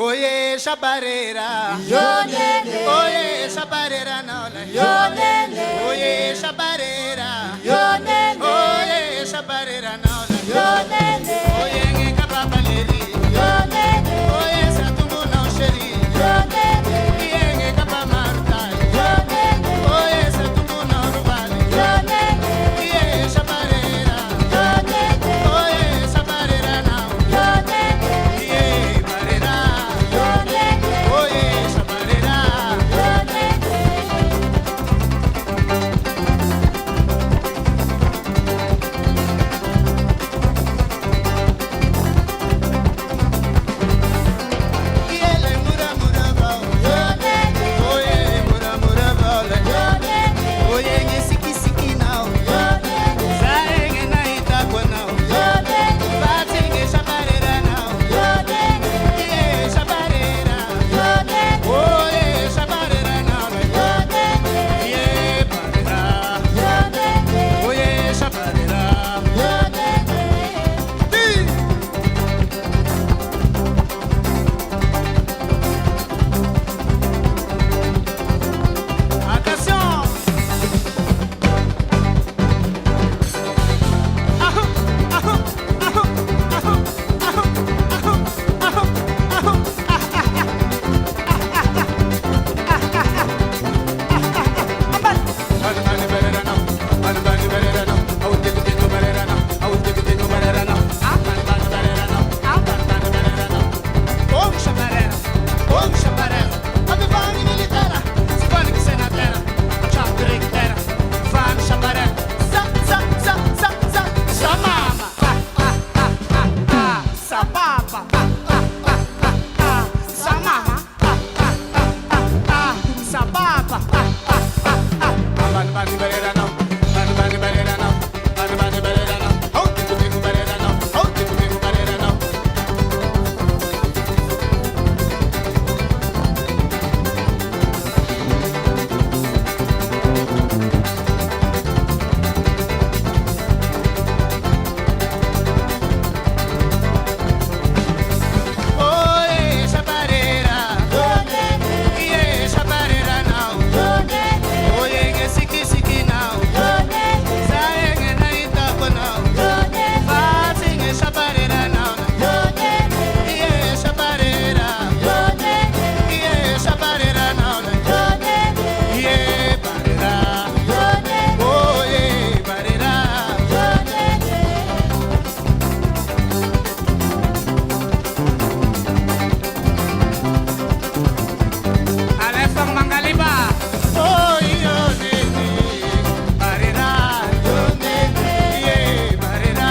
Oye, chapareira. Yolele. Oye, chapareira não. Yolele. Oye, chapareira. Yolele. Oye, chapareira não. Yolele. Oye, ngiga babaleri. Yolele. Oye, satungu não xeri. Yolele. Oye, ngiga bamarutai. Yolele. Oye, satungu não rubali. Yolele. Oye, chapareira. Yolele. Oye, chapareira não. Yolele. Oye, pareira. Yolele. Oye, chapareira. Ele mura mura bau. Oye, mura mura bau. Oye, ngesiki siki não. Zaenge na Itaquá não. Bate nge chapareira não. Oye, chapareira. Oye, chapareira não. Oye, pareira. Oye, chapareira. Atenção! Oye, chapareira. Oye, chapareira não. Oye, ngesiki siki não. Zaenge na Itaquá não. Bate nge chapareira não. Oye, chapareira. Oye, chapareira não. Oye, pareira. Oye, pareira. Alefang Mangaliba. Oye, nene. Pareira. Oye, pareira.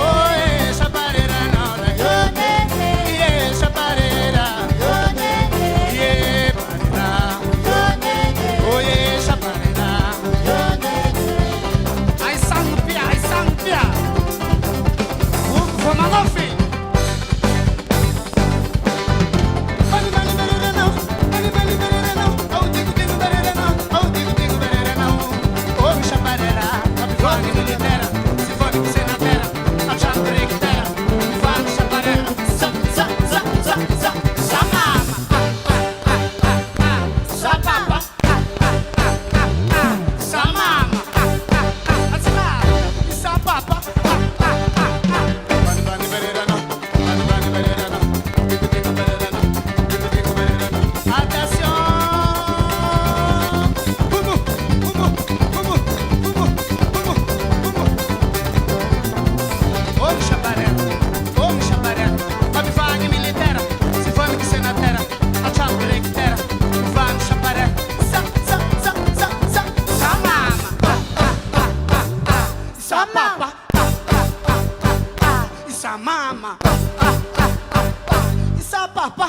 Oye, chapareira não. Oye, chapareira. Oye, pareira. Oye, chapareira. Ai sangpia, ai sangpia. Vamos lá, filho. Bali bali barera não, bali bali barera não. Au digo digo barera não, au digo digo barera não. Ouve chapareira, abifone militera, se fone que cê na terra, a chapre que terra, fone chapareira, sa sa sa sa sa sa mama, sa papa, sa mama, sa papa. Bali bali barera não, bali bali barera não, digo digo barera não, digo digo barera não. Atenção! Vamos, vamos, vamos, vamos, vamos, vamos. Ouve chaparé, abre vaga militera, se fome que cê na terra, a chapre que terra, van chaparé, sa sa sa sa sa sa mama, sa papa, sa mama, sa papa.